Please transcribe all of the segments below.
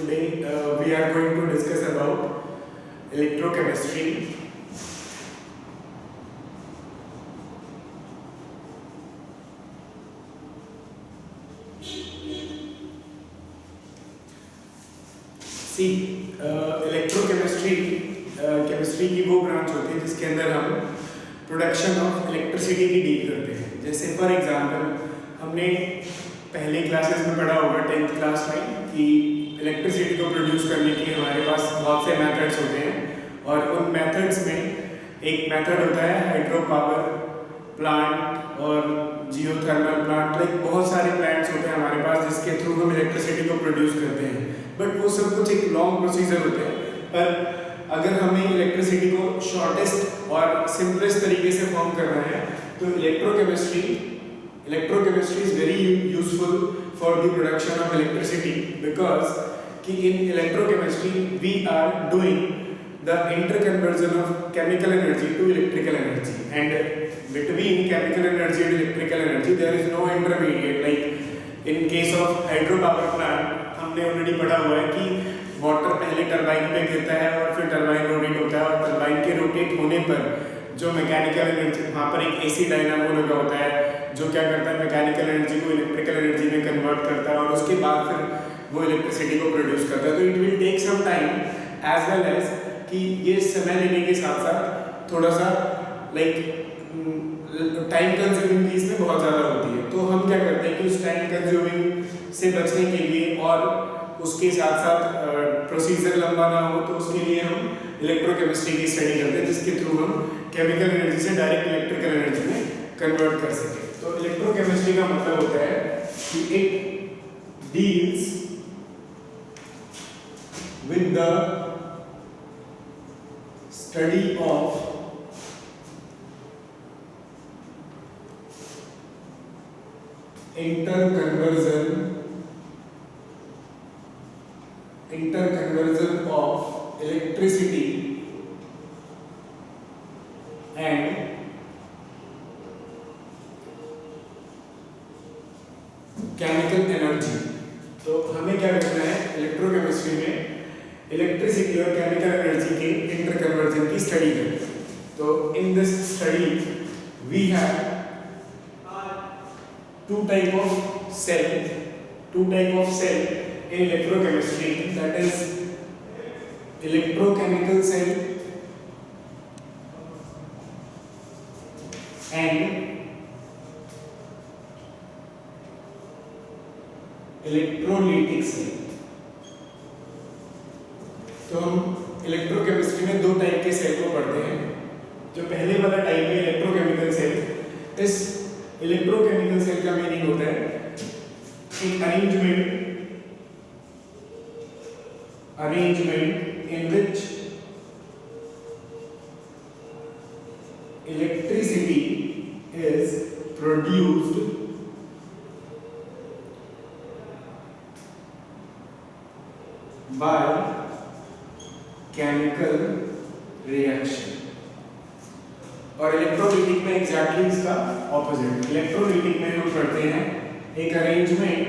Today we are going to discuss about electrochemistry. Electrochemistry chemistry की वो branch होती है जिसके अंदर हम प्रोडक्शन ऑफ इलेक्ट्रिसिटी की डील करते हैं। जैसे फॉर एग्जांपल हमने पहले क्लासेस में पढ़ा होगा 10th क्लास में कि इलेक्ट्रिसिटी को प्रोड्यूस करने के हमारे पास बहुत से मेथड्स होते हैं और उन मेथड्स में एक मेथड होता है हाइड्रो पावर प्लांट और जियोथर्मल प्लांट। लाइक बहुत सारे प्लांट्स होते हैं हमारे पास जिसके थ्रू हम इलेक्ट्रिसिटी को प्रोड्यूस करते हैं, बट वो सब कुछ एक लॉन्ग प्रोसीजर होते हैं। पर अगर हमें इलेक्ट्रिसिटी को शॉर्टेस्ट और सिंपलेस्ट तरीके से फॉर्म करना है तो electrochemistry is very useful for the production of electricity, because कि in electrochemistry we are doing the interconversion of chemical energy to electrical energy, and between chemical energy and electrical energy there is no intermediate. Like in case of hydropower plant हमने already पढ़ा हुआ है कि water पहले turbine पे गिरता है और फिर टरबाइन रोटेट होता है, और टरबाइन के रोटेट होने पर जो मैकेनिकल एनर्जी वहाँ पर एक एसी डायनामो लगा होता है जो क्या करता है मैकेनिकल एनर्जी को इलेक्ट्रिकल एनर्जी में कन्वर्ट करता है और उसके बाद फिर वो इलेक्ट्रिसिटी को प्रोड्यूस करता है। तो it will take some time as well as कि ये समय लेने के साथ साथ थोड़ा सा टाइम कंज्यूमिंग भी इसमें बहुत ज़्यादा होती है। तो हम क्या करते हैं कि उस टाइम कंज्यूमिंग से बचने के लिए और उसके साथ साथ प्रोसीजर लंबा ना हो तो उसके लिए हम इलेक्ट्रोकेमिस्ट्री की स्टडी करते हैं जिसके थ्रू हम केमिकल एनर्जी से डायरेक्ट इलेक्ट्रिकल एनर्जी में कन्वर्ट कर सकें। तो इलेक्ट्रोकेमिस्ट्री का मतलब होता है कि it deals with the study of interconversion of electricity and chemical energy। तो हमें क्या करना है इलेक्ट्रोकेमिस्ट्री में इलेक्ट्रिसिटी और केमिकल एनर्जी के इंटरकन्वर्जन की स्टडी करें। तो in this study we have two type of cell in electrochemistry, that is electrochemical cell and electrolytic cell। तो हम इलेक्ट्रोकेमिस्ट्री में दो टाइप के सेल को पढ़ते हैं। जो पहले वाला टाइप है इलेक्ट्रोकेमिकल सेल, इस इलेक्ट्रोकेमिकल सेल का मीनिंग होता है एक arrangement in which electricity is produced by chemical reaction. और इलेक्ट्रोलिटिक में एग्जैक्टली इसका ऑपोजिट। इलेक्ट्रोलिटिक में हम पढ़ते हैं एक अरेंजमेंट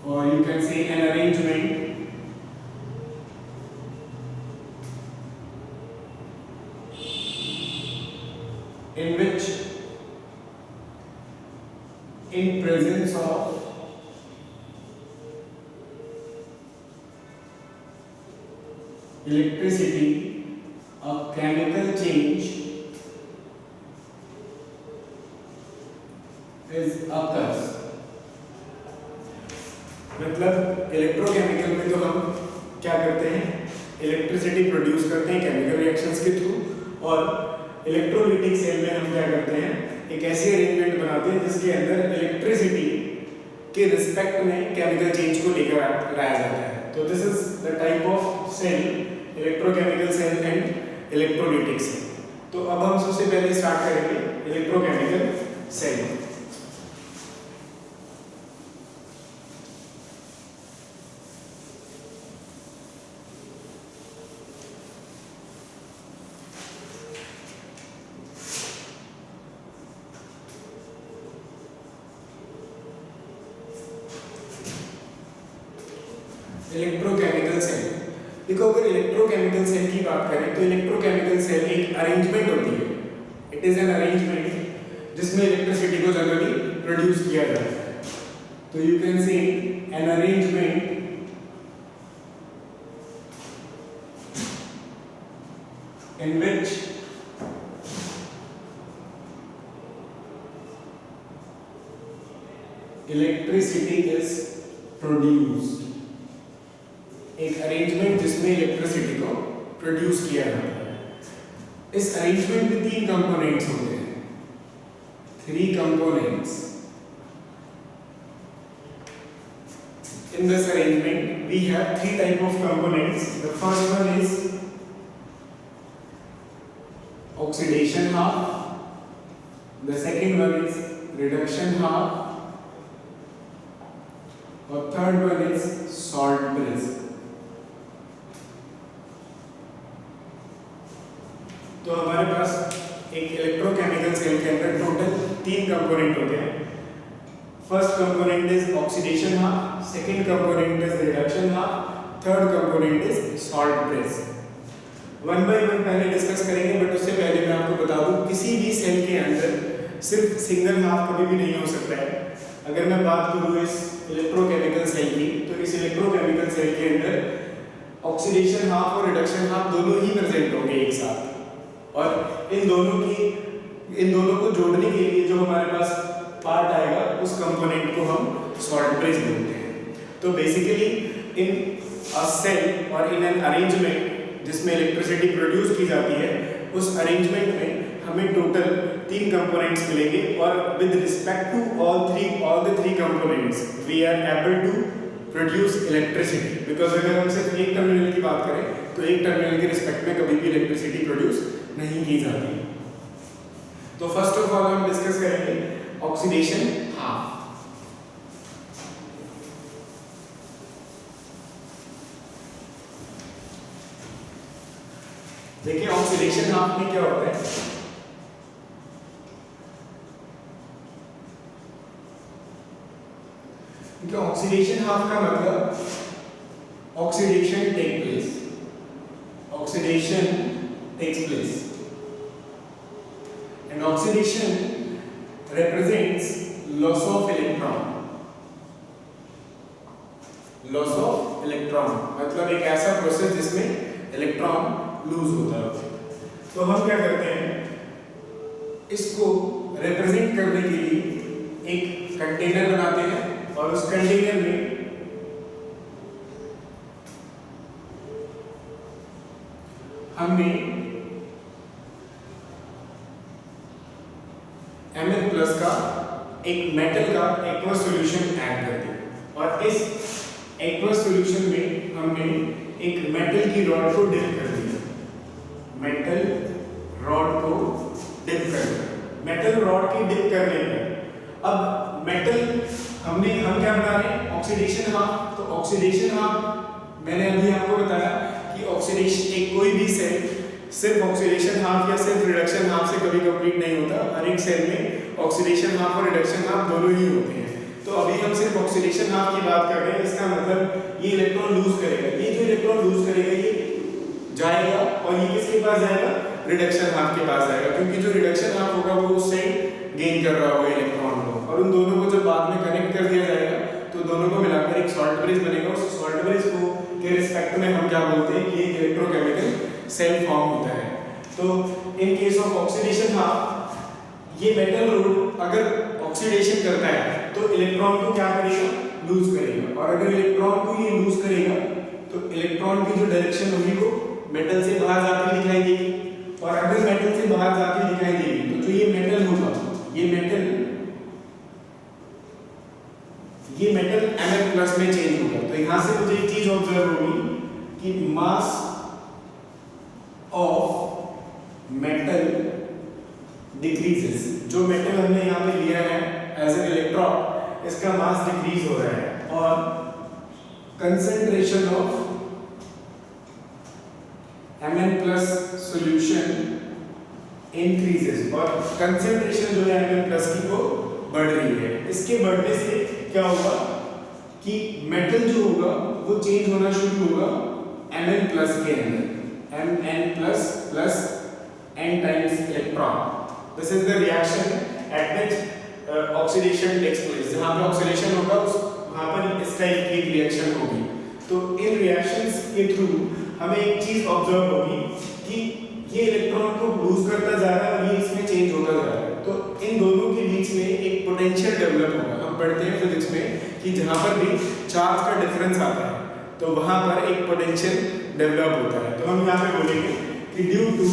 और you can say an arrangement in which in presence of electricity a chemical change is occurs। मतलब इलेक्ट्रोकेमिकल में तो हम क्या करते हैं इलेक्ट्रिसिटी प्रोड्यूस करते हैं केमिकल रिएक्शंस के थ्रू, और इलेक्ट्रोलिटिक सेल में हम क्या करते हैं एक ऐसी अरेंजमेंट बनाते हैं जिसके अंदर इलेक्ट्रिसिटी के रिस्पेक्ट में केमिकल चेंज को लेकर लाया जाता है। तो this is the type of cell electrochemical cell and electrolytic cell. तो अब हम सबसे पहले स्टार्ट करेंगे इलेक्ट्रोकेमिकल सेल। Electrochemical cell. देखो अगर इलेक्ट्रोकेमिकल सेल की बात करें तो इलेक्ट्रोकेमिकल सेल एक अरेंजमेंट होती है, इट इज एन अरेंजमेंट जिसमें इलेक्ट्रिसिटी को जनरली प्रोड्यूस किया जाता है। तो you can say an arrangement in which electricity is produced, एक अरेंजमेंट जिसमें इलेक्ट्रिसिटी को प्रोड्यूस किया जाता है। इस अरेंजमेंट में 3 कंपोनेंट्स होते हैं, 3 components. In this arrangement we have 3 type of components. The first one is oxidation half, the second one is reduction half, और third one is salt bridge. तो हमारे पास एक इलेक्ट्रोकेमिकल सेल के अंदर टोटल 3 कंपोनेंट होते हैं। First component is oxidation half, second component is reduction half, third component is salt bridge. One by one पहले discuss करेंगे, बट उससे पहले मैं आपको बता दूं किसी भी सेल के अंदर सिर्फ सिंगल हाफ कभी भी नहीं हो सकता है। अगर मैं बात करूं इस इलेक्ट्रोकेमिकल सेल की, तो इस इलेक्ट्रोकेमिकल सेल के अंदर ऑक्सीडेशन हाफ और रिडक्शन हाफ दोनों ही प्रेजेंट होंगे एक साथ, और इन दोनों को जोड़ने के लिए जो हमारे पास पार्ट आएगा उस कंपोनेंट को हम सॉल्ट ब्रिज बोलते हैं। तो बेसिकली इन अ सेल और इन एन अरेंजमेंट जिसमें इलेक्ट्रिसिटी प्रोड्यूस की जाती है, उस अरेंजमेंट में हमें टोटल 3 कंपोनेंट्स मिलेंगे, और with respect to all the 3 components we are able to produce electricity. Because अगर हम सिर्फ एक टर्मिनल की बात करें तो एक टर्मिनल के रिस्पेक्ट में कभी भी इलेक्ट्रिसिटी प्रोड्यूस नहीं की जाती। तो फर्स्ट ऑफ ऑल हम डिस्कस करेंगे ऑक्सीडेशन हाफ। देखिए ऑक्सीडेशन हाफ में क्या होता है, क्योंकि ऑक्सीडेशन हाफ का मतलब oxidation take place, oxidation takes place, and oxidation represents loss of electron, loss of electron मतलब एक ऐसा प्रोसेस जिसमें इलेक्ट्रॉन लूज होता है। तो हम क्या करते हैं, इसको रिप्रेजेंट करने के लिए एक कंटेनर बनाते हैं, और उस कंटेनर में हमने Mn प्लस का एक मेटल का एक्वस सॉल्यूशन ऐड कर दिया, और इस एक्वस सॉल्यूशन में हमने एक मेटल की रॉड को डिप कर दिया, मेटल रॉड को डिप कर दिया। मेटल रॉड की डिप करने पर अब मेटल हम क्या बना रहे हैं, ऑक्सीडेशन हाफ। तो ऑक्सीडेशन हाफ मैंने अभी आपको बताया कि ऑक्सीडेशन एक कोई भी सेल सिर्फ ऑक्सीडेशन हाफ या सिर्फ रिडक्शन हाफ से कभी कंप्लीट नहीं होता। हर एक सेल में ऑक्सीडेशन हाफ और रिडक्शन हाफ दोनों ही होते हैं। तो अभी हम सिर्फ ऑक्सीडेशन हाफ की बात कर रहे हैं, इसका मतलब ये इलेक्ट्रॉन लूज करेगा, ये जो इलेक्ट्रॉन लूज करेगा ये जाएगा, और ये किसके पास जाएगा, रिडक्शन हाफ के पास जाएगा, क्योंकि जो रिडक्शन हाफ होगा वो उस साइड गेन कर रहा होगा इलेक्ट्रॉन को, और उन दोनों को जब बाद में कनेक्ट कर दिया जाएगा तो दोनों को मिलाकर एक सॉल्ट ब्रिज बनेगा। उस सॉल्ट ब्रिज को के रिस्पेक्ट में हम क्या बोलते हैं कि एक इलेक्ट्रोकेमिकल सेल फॉर्म होता है। तो इन केस ऑफ ऑक्सीडेशन हाफ, ये मेटल रोड अगर ऑक्सीडेशन करता है तो इलेक्ट्रॉन को क्या करेगा, लूज करेगा, और अगर इलेक्ट्रॉन को ये लूज करेगा तो इलेक्ट्रॉन की जो डायरेक्शन होगी वो मेटल से बाहर जाती दिखाई देगी, और अगर मेटल से बाहर जाती दिखाई देगी तो जो ये मेटल होगा, ये मेटल Mn+ में चेंज होगा। तो यहाँ से मुझे एक चीज ऑब्जर्व होगी कि मास ऑफ मेटल डिक्रीजेस। जो मेटल हमने यहाँ पे लिया है एज एन इलेक्ट्रोड, इसका मास डिक्रीज हो रहा है, और concentration of Mn+ solution increases, और कंसंट्रेशन जो है Mn+ की वो बढ़ रही है। इसके बढ़ने से क्या होगा कि मेटल जो होगा वो चेंज होना शुरू होगा Mn प्लस के अंदर, Mn plus plus n times electron. This is the reaction at which oxidation takes place. जहाँ पे ऑक्सीडेशन होगा उस वहाँ पर इस टाइप की रिएक्शन होगी। तो इन रिएक्शंस के थ्रू हमें एक चीज ऑब्जर्व होगी कि ये इलेक्ट्रॉन को लूज करता जा रहा है और ये इसमें चेंज होता जा रहा है। तो इन दोनों के बीच में एक पोटेंशियल डेवलप होगा। हम पढ़ते हैं फिजिक्स में कि जहाँ पर भी चार्ज का डिफरेंस आता है तो वहाँ पर एक पोटेंशियल डेवलप होता है। तो हम यहाँ पे बोलेंगे कि ड्यू टू,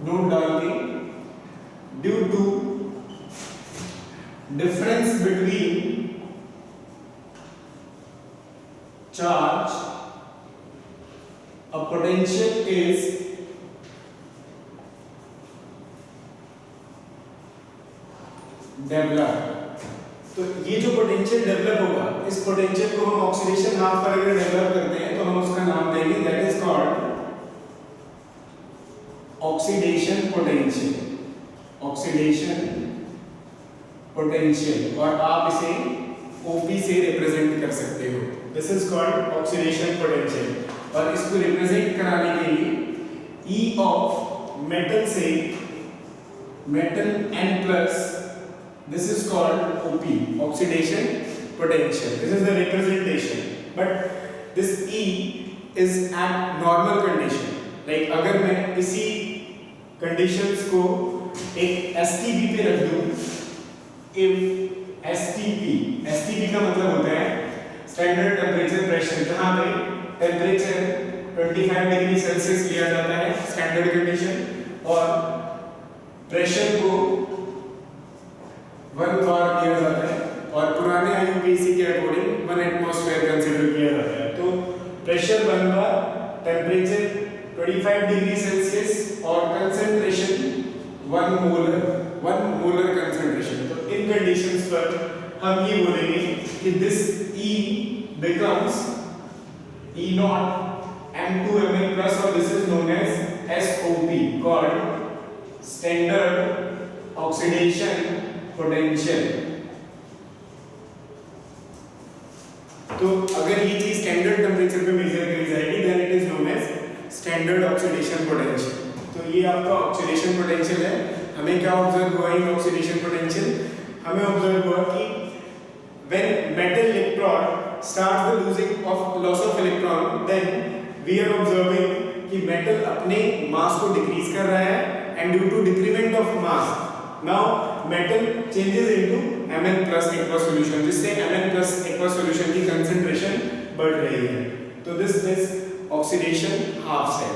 नोट डाल के, due to difference between charge, a potential is developed। तो ये जो पोटेंशियल डेवलप होगा, इस पोटेंशियल को हम ऑक्सीडेशन हाफ पर अगर डेवलप करते हैं तो हम उसका नाम देंगे, that is called oxidation potential. Oxidation potential, और आप इसे OP से रिप्रेजेंट कर सकते हो। This is called oxidation potential. और इसको रिप्रेजेंट कराने के लिए E ऑफ मेटल से metal N plus, this is called OP, oxidation potential. This is the representation, but this E is eight normal condition. Like अगर मैं इसी कंडीशंस को एक STP पे रख दूं, इफ STP का मतलब होता है स्टैंडर्ड टेम्परेचर प्रेशर, जहाँ पे टेम्परेचर 25 डिग्री सेल्सियस लिया जाता है स्टैंडर्ड कंडीशन, और प्रेशर को 1 बार लिया जाता है, और पुराने IUPAC के अकॉर्डिंग 1 एटमॉस्फेयर कंसीडर किया जाता है। तो प्रेशर 1 बार, टेम्परेचर 25 डिग्री सेल्सियस और कंसंट्रेशन 1 मोलर कंसंट्रेशन। तो इन कंडीशंस पर हम ये बोलेंगे कि this E becomes E naught M2Mn plus, और this is known as SOP, called standard oxidation potential। तो अगर ये चीज स्टैंडर्ड टेम्परेचर पे मेजर करी जाएगी then it is known as standard oxidation potential. तो ये आपका ऑक्सीडेशन पोटेंशियल है। हमें क्या ऑब्जर्व हुआ इन ऑक्सीडेशन पोटेंशियल? हमें ऑब्जर्व हुआ कि when metal electron starts the losing of loss of electron, then we are observing कि metal अपने mass को decrease कर रहा है, and due to decrement of mass, now metal changes into Mn plus aqueous solution, जिससे Mn plus aqueous solution की concentration बढ़ रही है। तो this is oxidation half cell।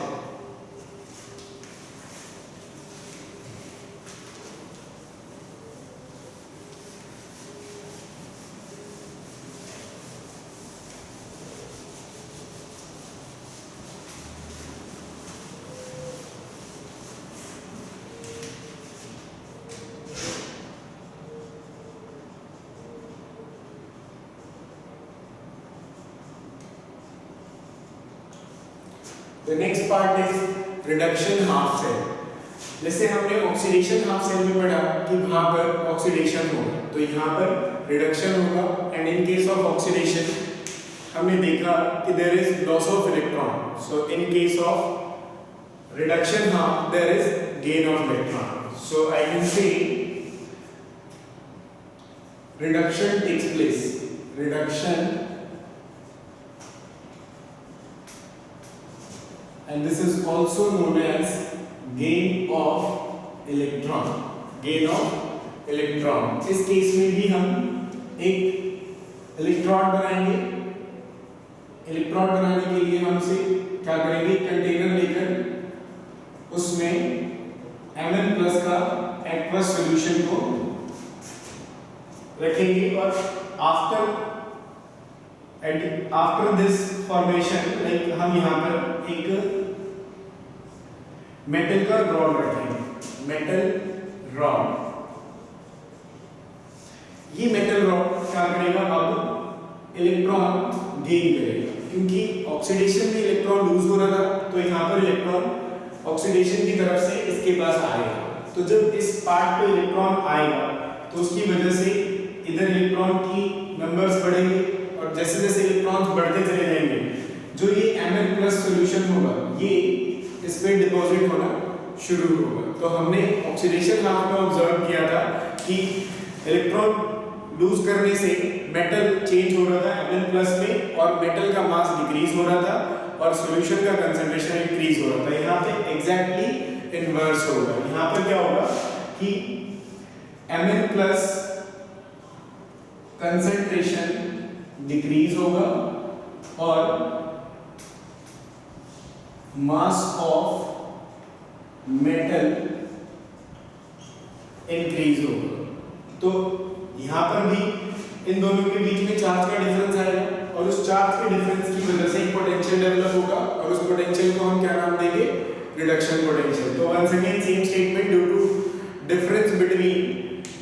The next part is reduction half cell। जैसे हमने oxidation half cell में पढ़ा कि वहाँ पर ऑक्सीडेशन होगा, तो यहाँ पर रिडक्शन होगा, and in case of oxidation हमने देखा कि there is loss of electron. So in case of reduction half there is gain of electron. So I can say reduction takes place, reduction, and this is also known as gain of electron, gain of electron। इस case में भी हम एक electron बनाएंगे। Electron बनाने के लिए हम से क्या करेंगे, कंटेनर लेकर उसमें Mn प्लस का एक्वस सॉल्यूशन को रखेंगे, और आफ्टर दिस फॉर्मेशन लाइक हम यहाँ पर एक मेटल का रॉड रखेंगे, मेटल रॉड। ये मेटल रॉड क्या करेगा, अब इलेक्ट्रॉन गेन करेगा, क्योंकि ऑक्सीडेशन में इलेक्ट्रॉन लूज हो रहा था, तो यहाँ पर इलेक्ट्रॉन ऑक्सीडेशन की तरफ से इसके पास आएगा। तो जब इस पार्ट पे इलेक्ट्रॉन आएगा तो उसकी वजह से इधर इलेक्ट्रॉन की नंबर्स बढ़ेंगे, और जैसे जैसे इलेक्ट्रॉन्स बढ़ते चले जाएंगे जो ये Mn प्लस सोल्यूशन होगा ये इस पे डिपॉजिट होना शुरू होगा। तो हमने ऑक्सीडेशन हाफ में ऑब्जर्व किया था कि इलेक्ट्रॉन लूज करने से मेटल चेंज हो रहा था Mn प्लस में और मेटल का मास डिक्रीज हो रहा था और सॉल्यूशन का कंसंट्रेशन इंक्रीज हो रहा था। यहाँ पे एग्जैक्टली इनवर्स होगा। यहाँ पर क्या होगा कि Mn प्लस कंसंट्रेशन डिक्रीज होगा और मास ऑफ मेटल इंक्रीज होगा। तो यहाँ पर भी इन दोनों के बीच में चार्ज का डिफरेंस आएगा और उस चार्ज के डिफरेंस की वजह से एक पोटेंशियल डेवलप होगा और उस पोटेंशियल को हम क्या नाम देंगे, रिडक्शन पोटेंशियल। तो once again same statement, due to difference between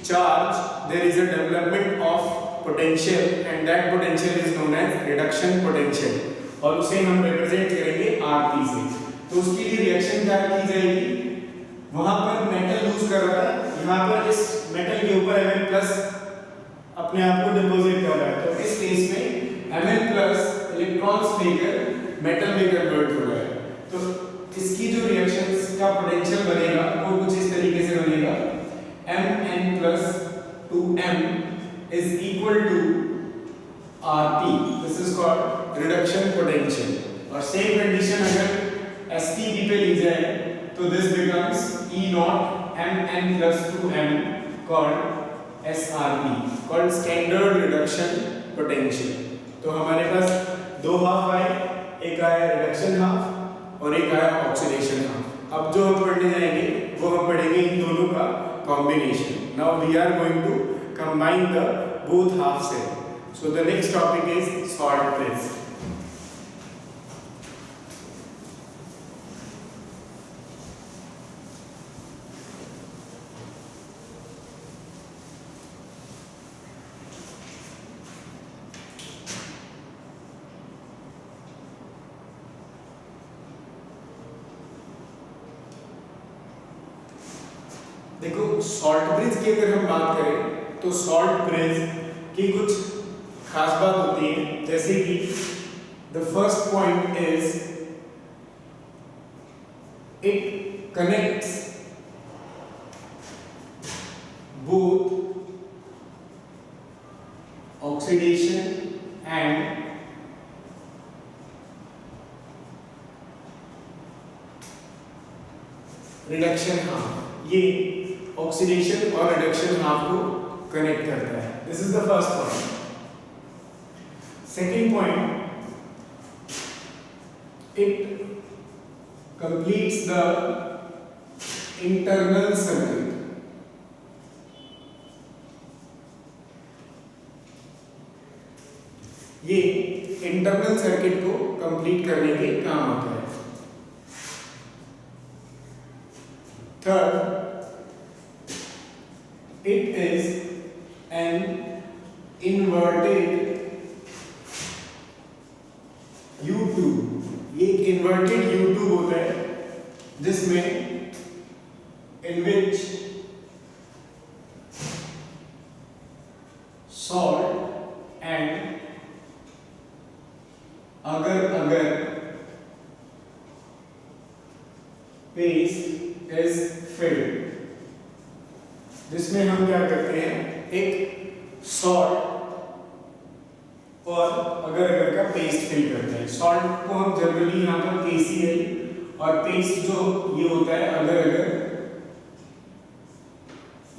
charge there is a development of potential and that potential is known as reduction potential और उसे हम रिप्रेजेंट करेंगे RT से। तो उसके लिए रिएक्शन क्या की जाएगी, वहां पर मेटल लूज कर रहा है, यहाँ पर इस मेटल के ऊपर Mn प्लस अपने आप को डिपॉजिट कर रहा है। तो इस केस में Mn प्लस इलेक्ट्रॉन्स लेकर मेटल में कन्वर्ट हो रहा है। तो इसकी जो रिएक्शंस का पोटेंशियल बनेगा वो कुछ इस तरीके से बनेगा, Mn plus 2m is equal to RT. This is called reduction potential. और सेम कंडीशन अगर STP पे ली जाए तो this becomes E naught Mn plus 2m called SRP, called standard reduction potential. तो हमारे पास दो हाफ आए, एक आया रिडक्शन हाफ और एक आया ऑक्सीडेशन हाफ। अब जो हम पढ़ने जाएंगे वो हम पढ़ेंगे इन दोनों का combination. Now we are going to combine the both halves here. So the next topic is salt press. देखो सॉल्ट ब्रिज की अगर हम बात करें तो सॉल्ट ब्रिज की कुछ खास बात होती है, जैसे कि the first point is it connects both oxidation and reduction half. ये ऑक्सीडेशन और रिडक्शन हाफ को कनेक्ट करता है। This is the first point. Second point, it completes the internal circuit. ये इंटरनल सर्किट को कंप्लीट करने के काम आता है। Third, it is an inverted U-tube। ये एक inverted U-tube होता है जिसमें in which salt and agar paste is filled। जिसमें हम क्या करते हैं, एक सॉल्ट और अगर का पेस्ट फिल करते हैं। सॉल्ट को हम जनरली यहाँ पर KCl और पेस्ट जो ये होता है अगर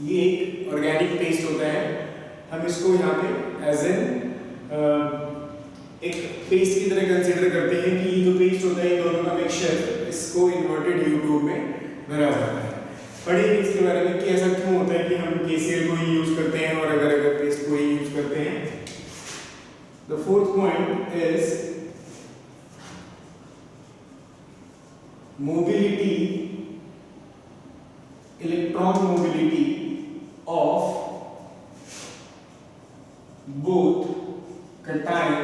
ये एक ऑर्गेनिक पेस्ट होता है, हम इसको यहाँ पे एज एन एक पेस्ट की तरह कंसीडर करते हैं कि ये जो पेस्ट होता है इन दोनों का मिक्सचर, इसको इन्वर्टेड U-tube में भरा जाता है। पढ़ेंगे इसके बारे में कि ऐसा क्यों होता है कि हम KCl को ही यूज करते हैं और अगर पेस्ट को ही यूज करते हैं। The fourth point is mobility, electron mobility of both cation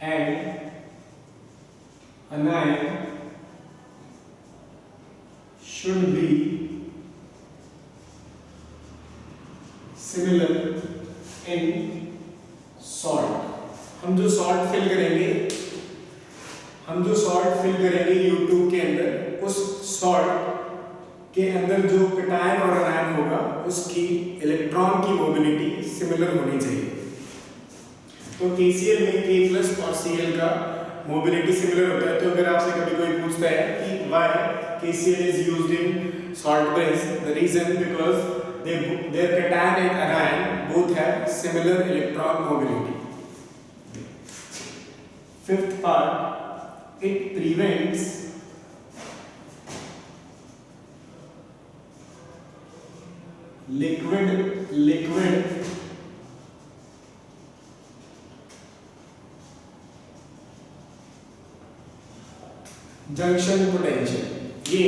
and anion should be similar in salt। हम जो सॉल्ट फिल करेंगे U2 के अंदर, उस सॉल्ट के अंदर जो कैटायन और आयन होगा उसकी इलेक्ट्रॉन की मोबिलिटी सिमिलर होनी चाहिए। तो KCl में K+ और Cl का मोबिलिटी सिमिलर होता है। तो अगर आपसे कभी कोई पूछता है कि why KCl is used in salt bridge, the reason because their cation and anion both have similar electron mobility. Fifth part, it prevents liquid junction potential. ये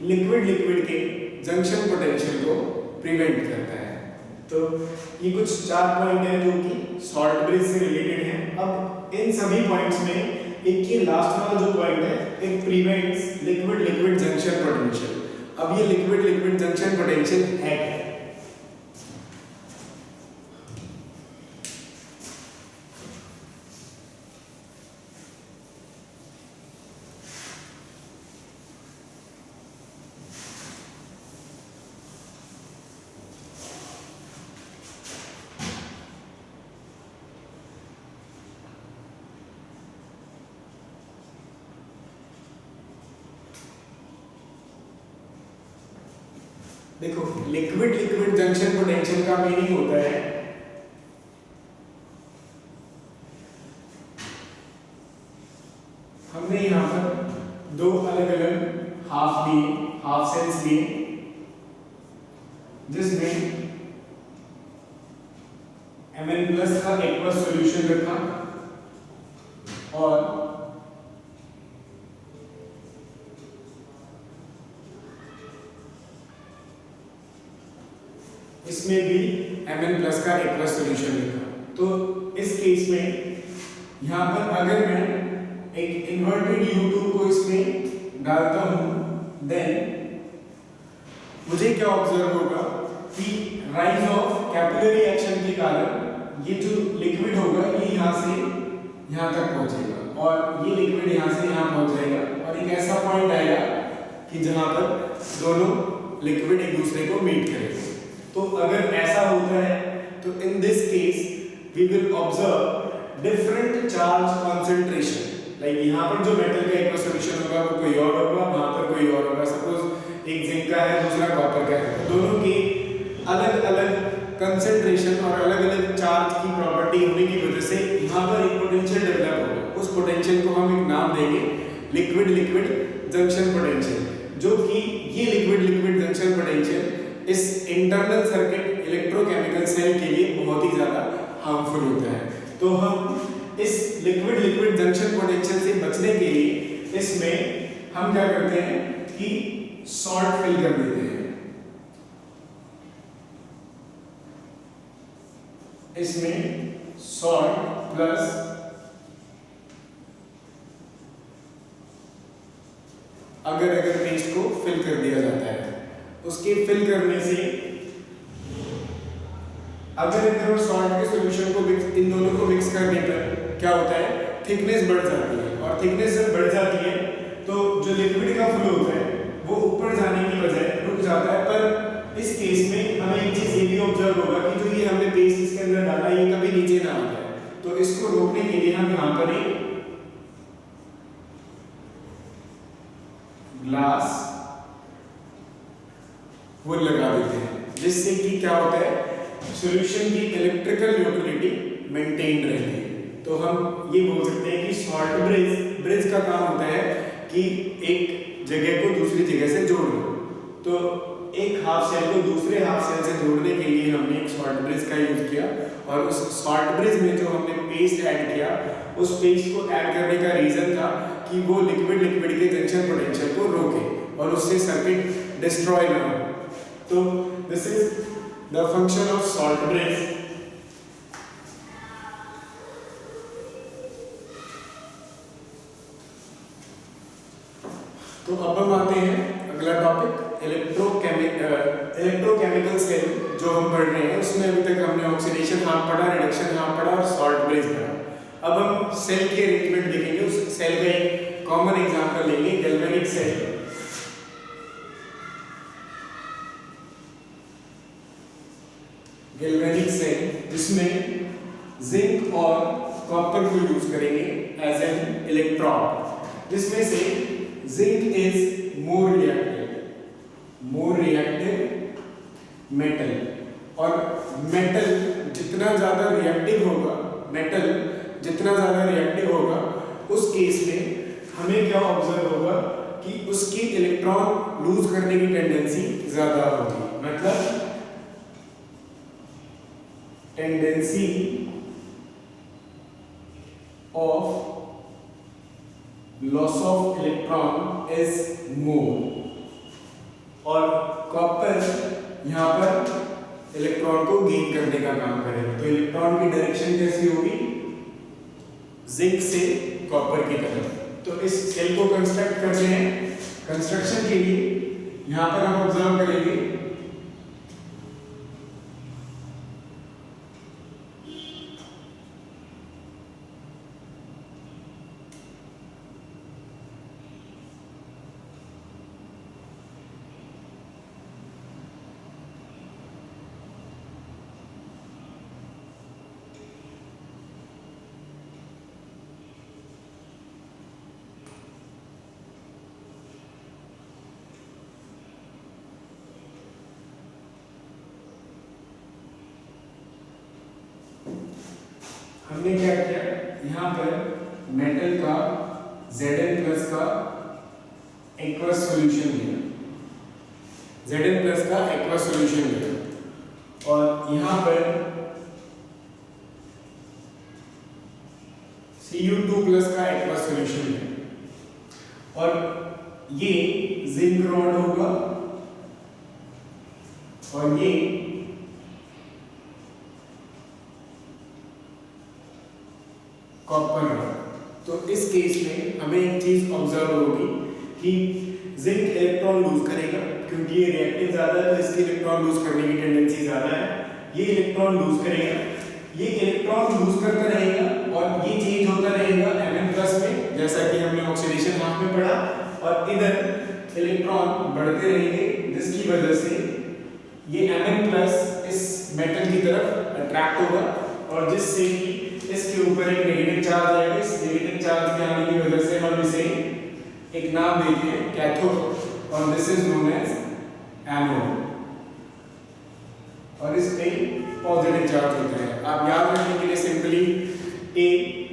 लिक्विड के जंक्शन पोटेंशियल को प्रिवेंट करता है। तो ये कुछ 4 पॉइंट हैं जो कि सॉल्ट ब्रिज से रिलेटेड हैं। अब इन सभी पॉइंट्स में एक ये लास्ट वाला जो पॉइंट है, it prevents liquid junction potential. अब ये लिक्विड जंक्शन पोटेंशियल है क्या? देखो, लिक्विड जंक्शन पोटेंशियल का मीनिंग होता है हमने यहाँ पर 2 अलग-अलग हाफ सेल्स लिए, जिसमें Mn+ का एक्वस सॉल्यूशन रखा और इसमें भी Mn+ का एक्वस सॉल्यूशन लिखा। तो इस केस में यहाँ पर अगर मैं एक इन्वर्टेड U2 को इसमें डालता हूँ, देन मुझे क्या ऑब्जर्व होगा कि राइज ऑफ कैपिलरी एक्शन के कारण ये जो लिक्विड होगा ये यहाँ से यहाँ तक पहुँचेगा और ये लिक्विड यहाँ से यहाँ पहुँच जाएगा और एक ऐसा पॉइंट आएगा कि जहाँ पर दोनों लिक्विड एक दूसरे को मीट करेंगे। तो अगर ऐसा होता है तो in this case we will observe different charge concentration. Like यहाँ पर जो मेटल का एक्वस सॉल्यूशन होगा वो कोई और होगा, वहां पर कोई और होगा। सपोज एक जिंक का है, दूसरा कॉपर का है, दोनों की अलग अलग कंसेंट्रेशन और अलग अलग चार्ज की प्रॉपर्टी होने की वजह से यहाँ पर एक पोटेंशियल डेवलप होगा। उस पोटेंशियल को हम एक नाम देंगे लिक्विड जंक्शन पोटेंशियल, जो कि ये लिक्विड जंक्शन पोटेंशियल इस इंटरनल सर्किट इलेक्ट्रोकेमिकल सेल के लिए बहुत ही ज्यादा हार्मफुल होता है। तो हम इस लिक्विड जंक्शन पोटेंशियल से बचने के लिए इसमें हम क्या करते हैं कि सॉल्ट फिल कर देते हैं। इसमें सॉल्ट प्लस अगर पेस्ट को फिल कर दिया जाता है। उसके फिल करने से अगर इधर और सॉल्ट के सॉल्यूशन को इन दोनों को मिक्स करने पर क्या होता है, थिकनेस बढ़ जाती है और थिकनेस जब बढ़ जाती है तो जो लिक्विड का फ्लो होता है वो ऊपर जाने की बजाय रुक जाता है। पर इस केस में हमें एक चीज ये भी ऑब्जर्व होगा कि जो ये हमने पेस्ट इसके अंदर डाला ये कभी नीचे ना आ जाए। तो इसको रोकने के लिए हम यहाँ पर एक ग्लास वो लगा देते हैं, जिससे कि क्या होता है, सॉल्यूशन की इलेक्ट्रिकल न्यूट्रलिटी मेंटेन रहती है। तो हम ये बोल सकते हैं कि सॉल्ट ब्रिज का काम होता है कि एक जगह को दूसरी जगह से जोड़ना। तो एक हाफ सेल को दूसरे हाफ सेल से जोड़ने के लिए हमने एक सॉल्ट ब्रिज का यूज किया और उस सॉल्ट ब्रिज में जो हमने पेस्ट ऐड किया, उस पेस्ट को ऐड करने का रीजन था कि वो लिक्विड के जंक्शन पोटेंशियल को रोके और उससे सर्किट डिस्ट्रॉय ना हो। तो this is the function of salt bridge. तो अब हम आते हैं अगला टॉपिक, इलेक्ट्रोकेमिकल सेल जो हम पढ़ रहे हैं। उसमें अभी तक हमने ऑक्सीडेशन हाफ पढ़ा, रिडक्शन हाफ पढ़ा और सॉल्ट ब्रिज पढ़ा। अब हम सेल के अरेंजमेंट देखेंगे। उस सेल का एक कॉमन एग्जांपल लेंगे, गैल्वेनिक सेल। गैल्वेनिक सेल जिसमें जिंक और कॉपर को यूज करेंगे एज एन इलेक्ट्रॉन, जिसमें से zinc is more reactive metal, और मेटल जितना ज्यादा रिएक्टिव होगा, मेटल जितना ज्यादा रिएक्टिव होगा, उस केस में हमें क्या ऑब्जर्व होगा कि उसकी इलेक्ट्रॉन लूज करने की टेंडेंसी ज्यादा होगी। मतलब tendency of loss of electron is more, और कॉपर यहां पर इलेक्ट्रॉन को गेन करने का काम करेगा। तो इलेक्ट्रॉन की डायरेक्शन कैसी होगी? जिंक से कॉपर की तरफ। तो इस सेल को कंस्ट्रक्ट करते हैं। कंस्ट्रक्शन के लिए यहां पर हम ऑब्जर्व करेंगे हमने क्या किया, यहाँ पर मेटल का Zn+ का एक्वस सॉल्यूशन लिया, Zn+ का एक्वस सॉल्यूशन लिया, और यहाँ पर Cu2+ का एक्वस सॉल्यूशन लिया, और ये जिंक रॉड होगा और ये कॉपर रॉड। तो इस केस में हमें एक चीज ऑब्जर्व होगी कि जिंक इलेक्ट्रॉन लूज करेगा, क्योंकि ये रिएक्टिव ज्यादा है तो इसकी इलेक्ट्रॉन लूज करने की टेंडेंसी ज्यादा है। ये इलेक्ट्रॉन लूज करेगा, ये इलेक्ट्रॉन लूज करता रहेगा और ये चेंज होता रहेगा Mn+ में, जैसा कि हमने ऑक्सीडेशन हाफ में पढ़ा, और इधर इलेक्ट्रॉन बढ़ते रहेंगे, जिसकी वजह से ये Mn+ इस मेटल की तरफ अट्रैक्ट होगा, और जिससे कि इसके ऊपर एक नेगेटिव चार्ज आएगा। इस नेगेटिव चार्ज के आने की वजह से हम इसे एक नाम देते हैं कैथोड, और this is known as anode, और इस पे पॉजिटिव चार्ज होता है। आप याद रखने के लिए सिंपली ए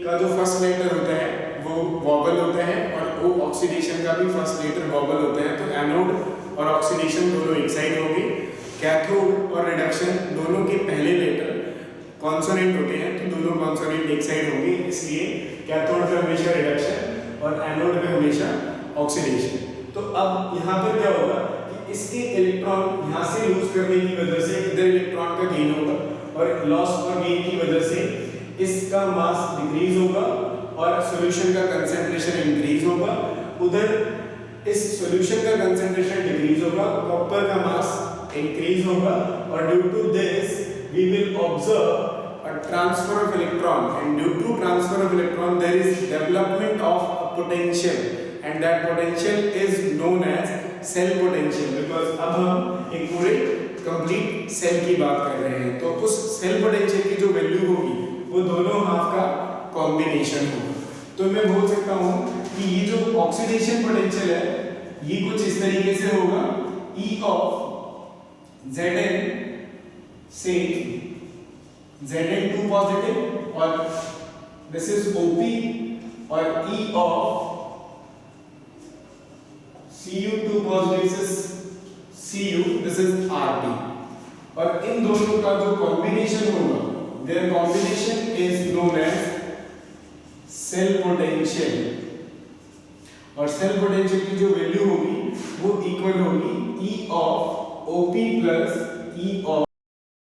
का जो फर्स्ट लेटर होता है वो वोवेल होता है, और ओ ऑक्सीडेशन का भी फर्स्ट लेटर वोवेल होता है। तो एनोड और ऑक्सीडेशन दोनों एक साइड होंगे, कैथोड और रिडक्शन दोनों के पहले लेटर कॉन्सोनेंट होते हैं, तो दोनों कॉन्सोनेंट एक साइड होंगे, इसलिए कैथोड पे हमेशा रिडक्शन और एनोड पे हमेशा ऑक्सीडेशन। तो अब यहाँ पे क्या होगा कि इसके इलेक्ट्रॉन यहाँ से लूज करने की वजह से इधर इलेक्ट्रॉन का गेन होगा, और लॉस और गेन की वजह से इसका मास डिक्रीज होगा और सॉल्यूशन का कंसंट्रेशन इंक्रीज होगा। उधर इस सॉल्यूशन का कंसंट्रेशन डिक्रीज होगा, कॉपर का मास इंक्रीज होगा, और due to this we will observe a transfer of electron, and due to transfer of electron there is development of a potential, and that potential is known as cell potential, because अब हम एक पूरे complete cell की बात कर रहे हैं। तो उस cell potential की जो वैल्यू होगी वो दोनों हाफ का कॉम्बिनेशन होगा। तो मैं बोल सकता हूँ कि ये जो ऑक्सीडेशन पोटेंशियल है ये कुछ इस तरीके से होगा, E of Zn से Zn2 पॉजिटिव, और दिस इज OP, और E of Cu2 पॉजिटिव से Cu, दिस इज Rp, और इन दोनों का जो कॉम्बिनेशन होगा, their combination is known as cell potential, और सेल पोटेंशियल की जो वैल्यू होगी वो इक्वल होगी E of OP+ E of